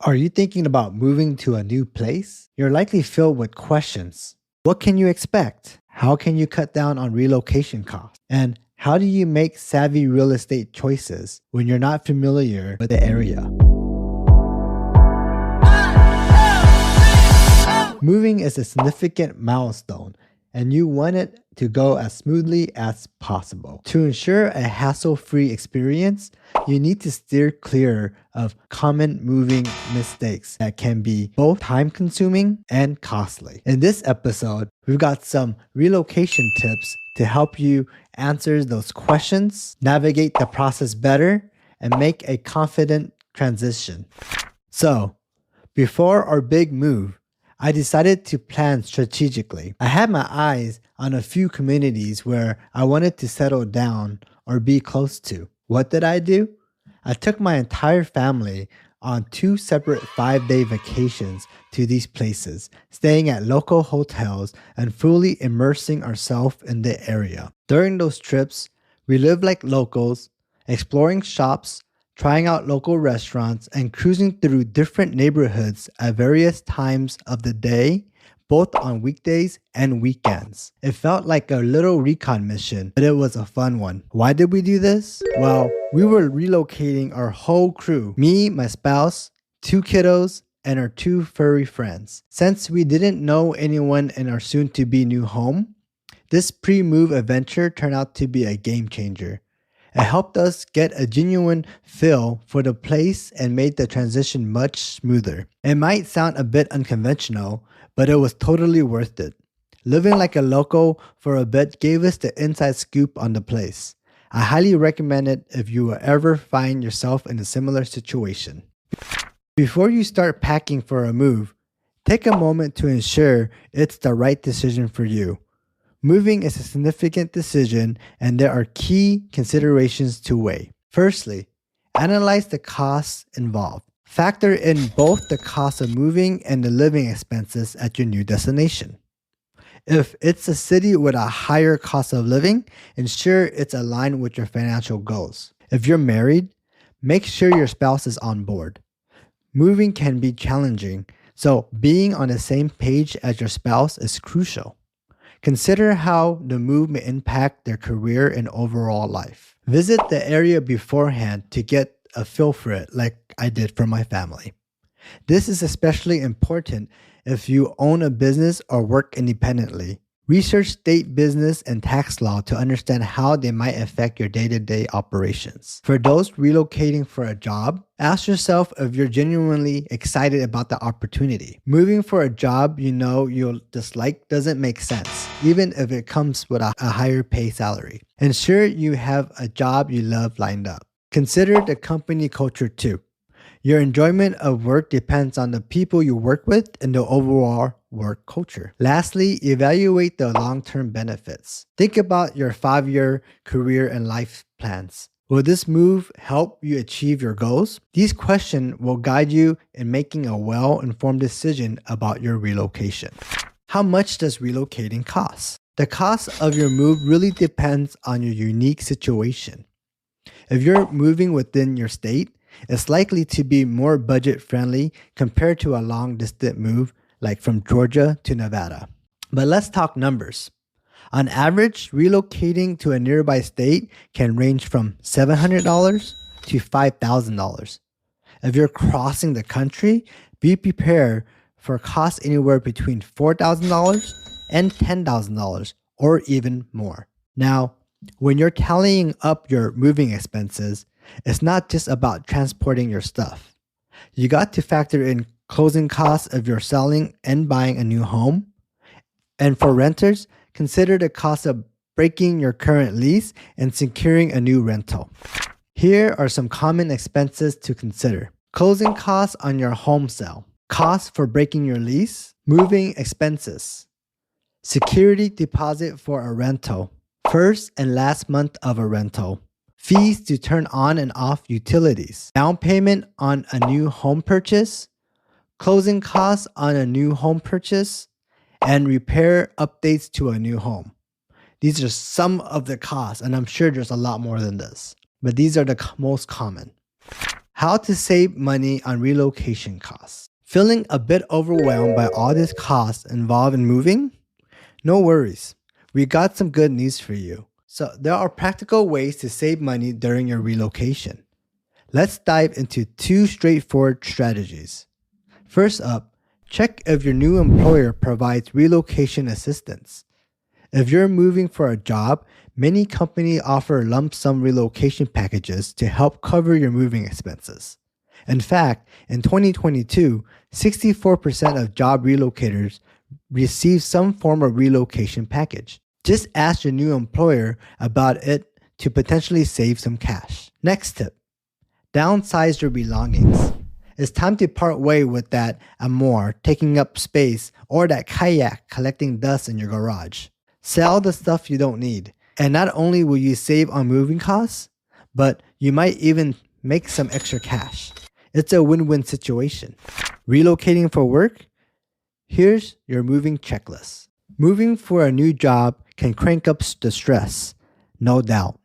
Are you thinking about moving to a new place? You're likely filled with questions. What can you expect? How can you cut down on relocation costs? And how do you make savvy real estate choices when you're not familiar with the area? Moving is a significant milestone, and you want it to go as smoothly as possible. To ensure a hassle-free experience, you need to steer clear of common moving mistakes that can be both time-consuming and costly. In this episode, we've got some relocation tips to help you answer those questions, navigate the process better, and make a confident transition. So, before our big move, I decided to plan strategically. I had my eyes on a few communities where I wanted to settle down or be close to. What did I do? I took my entire family on 2 separate 5-day vacations to these places, staying at local hotels and fully immersing ourselves in the area. During those trips, we lived like locals, exploring shops, trying out local restaurants, and cruising through different neighborhoods at various times of the day, both on weekdays and weekends. It felt like a little recon mission, but it was a fun one. Why did we do this? Well, we were relocating our whole crew, me, my spouse, 2 kiddos, and our 2 furry friends. Since we didn't know anyone in our soon-to-be new home, this pre-move adventure turned out to be a game changer. It helped us get a genuine feel for the place and made the transition much smoother. It might sound a bit unconventional, but it was totally worth it. Living like a local for a bit gave us the inside scoop on the place. I highly recommend it if you will ever find yourself in a similar situation. Before you start packing for a move, take a moment to ensure it's the right decision for you. Moving is a significant decision, and there are key considerations to weigh. Firstly, analyze the costs involved. Factor in both the cost of moving and the living expenses at your new destination. If it's a city with a higher cost of living, ensure it's aligned with your financial goals. If you're married, make sure your spouse is on board. Moving can be challenging, so being on the same page as your spouse is crucial. Consider how the move may impact their career and overall life. Visit the area beforehand to get a feel for it, like I did for my family. This is especially important if you own a business or work independently. Research state business and tax law to understand how they might affect your day-to-day operations. For those relocating for a job, ask yourself if you're genuinely excited about the opportunity. Moving for a job you know you'll dislike doesn't make sense, even if it comes with a higher pay salary. Ensure you have a job you love lined up. Consider the company culture too. Your enjoyment of work depends on the people you work with and the overall work culture. Lastly, evaluate the long-term benefits. Think about your 5-year career and life plans. Will this move help you achieve your goals? These questions will guide you in making a well-informed decision about your relocation. How much does relocating cost? The cost of your move really depends on your unique situation. If you're moving within your state, it's likely to be more budget-friendly compared to a long-distance move like from Georgia to Nevada. But let's talk numbers. On average, relocating to a nearby state can range from $700 to $5,000. If you're crossing the country, be prepared for costs anywhere between $4,000 and $10,000 or even more. Now, when you're tallying up your moving expenses, it's not just about transporting your stuff. You got to factor in closing costs if you're selling and buying a new home. And for renters, consider the cost of breaking your current lease and securing a new rental. Here are some common expenses to consider. Closing costs on your home sale, costs for breaking your lease, moving expenses, security deposit for a rental, first and last month of a rental, fees to turn on and off utilities, down payment on a new home purchase, closing costs on a new home purchase, and repair updates to a new home. These are some of the costs, and I'm sure there's a lot more than this, but these are the most common. How to save money on relocation costs. Feeling a bit overwhelmed by all these costs involved in moving? No worries. We got some good news for you. So, there are practical ways to save money during your relocation. Let's dive into 2 straightforward strategies. First up, check if your new employer provides relocation assistance. If you're moving for a job, many companies offer lump sum relocation packages to help cover your moving expenses. In fact, in 2022, 64% of job relocators receive some form of relocation package. Just ask your new employer about it to potentially save some cash. Next tip, downsize your belongings. It's time to part way with that amour taking up space or that kayak collecting dust in your garage. Sell the stuff you don't need. And not only will you save on moving costs, but you might even make some extra cash. It's a win-win situation. Relocating for work? Here's your moving checklist. Moving for a new job can crank up the stress, no doubt.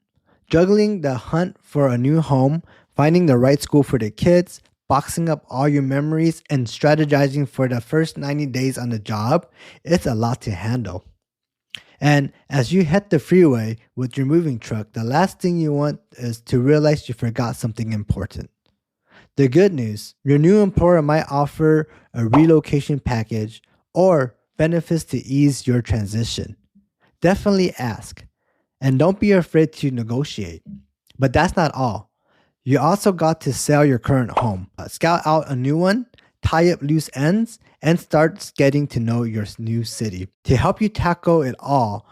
Juggling the hunt for a new home, finding the right school for the kids, boxing up all your memories, and strategizing for the first 90 days on the job, it's a lot to handle. And as you hit the freeway with your moving truck, the last thing you want is to realize you forgot something important. The good news, your new employer might offer a relocation package or benefits to ease your transition. Definitely ask, and don't be afraid to negotiate. But that's not all. You also got to sell your current home, scout out a new one, tie up loose ends, and start getting to know your new city. To help you tackle it all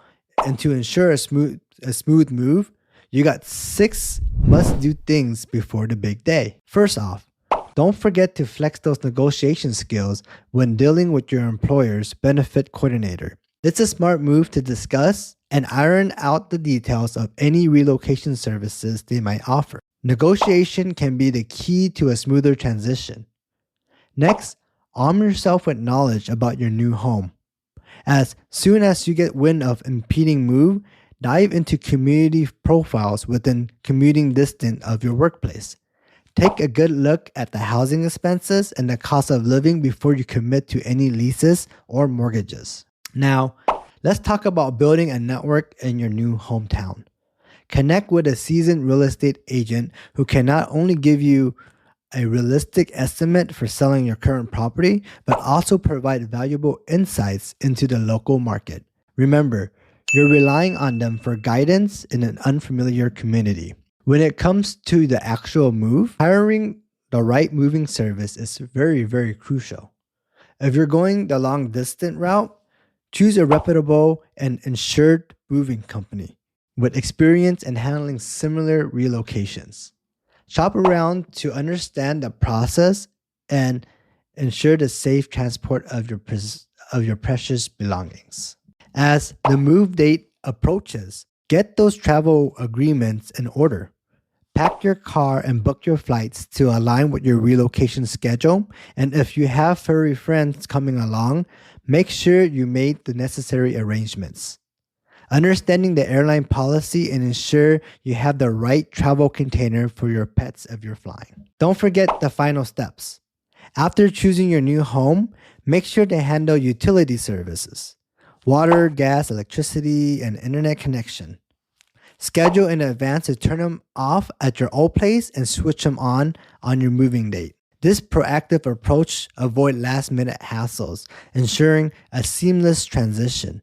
and to ensure a smooth move, you got 6 must-do things before the big day. First off, don't forget to flex those negotiation skills when dealing with your employer's benefit coordinator. It's a smart move to discuss and iron out the details of any relocation services they might offer. Negotiation can be the key to a smoother transition. Next, arm yourself with knowledge about your new home. As soon as you get wind of impending move, dive into community profiles within commuting distance of your workplace. Take a good look at the housing expenses and the cost of living before you commit to any leases or mortgages. Now, let's talk about building a network in your new hometown. Connect with a seasoned real estate agent who can not only give you a realistic estimate for selling your current property, but also provide valuable insights into the local market. Remember, you're relying on them for guidance in an unfamiliar community. When it comes to the actual move, hiring the right moving service is very, very crucial. If you're going the long distance route, choose a reputable and insured moving company with experience in handling similar relocations. Shop around to understand the process and ensure the safe transport of your precious belongings. As the move date approaches, get those travel agreements in order. Pack your car and book your flights to align with your relocation schedule. And if you have furry friends coming along, make sure you made the necessary arrangements. Understanding the airline policy and ensure you have the right travel container for your pets if you're flying. Don't forget the final steps. After choosing your new home, make sure to handle utility services: water, gas, electricity, and internet connection. Schedule in advance to turn them off at your old place and switch them on your moving date. This proactive approach avoids last-minute hassles, ensuring a seamless transition.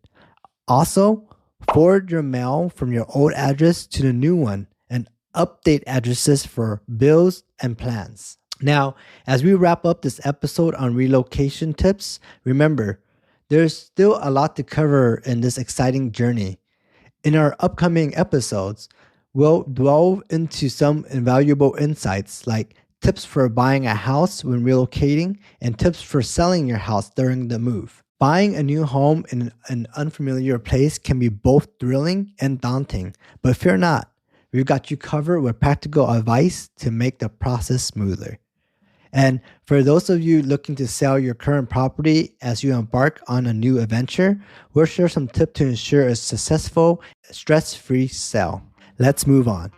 Also, forward your mail from your old address to the new one and update addresses for bills and plans. Now, as we wrap up this episode on relocation tips, remember, there's still a lot to cover in this exciting journey. In our upcoming episodes, we'll delve into some invaluable insights like tips for buying a house when relocating and tips for selling your house during the move. Buying a new home in an unfamiliar place can be both thrilling and daunting, but fear not. We've got you covered with practical advice to make the process smoother. And for those of you looking to sell your current property as you embark on a new adventure, we'll share some tips to ensure a successful, stress-free sale. Let's move on.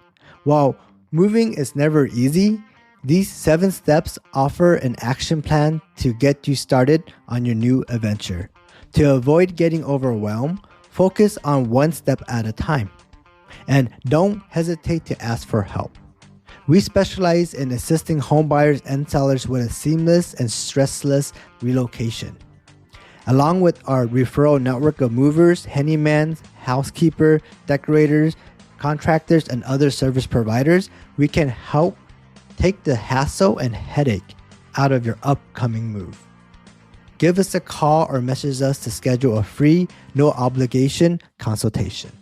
While moving is never easy, These 7 steps offer an action plan to get you started on your new adventure. To avoid getting overwhelmed, focus on one step at a time. And don't hesitate to ask for help. We specialize in assisting homebuyers and sellers with a seamless and stressless relocation. Along with our referral network of movers, handyman, housekeeper, decorators, contractors, and other service providers, we can help take the hassle and headache out of your upcoming move. Give us a call or message us to schedule a free, no obligation consultation.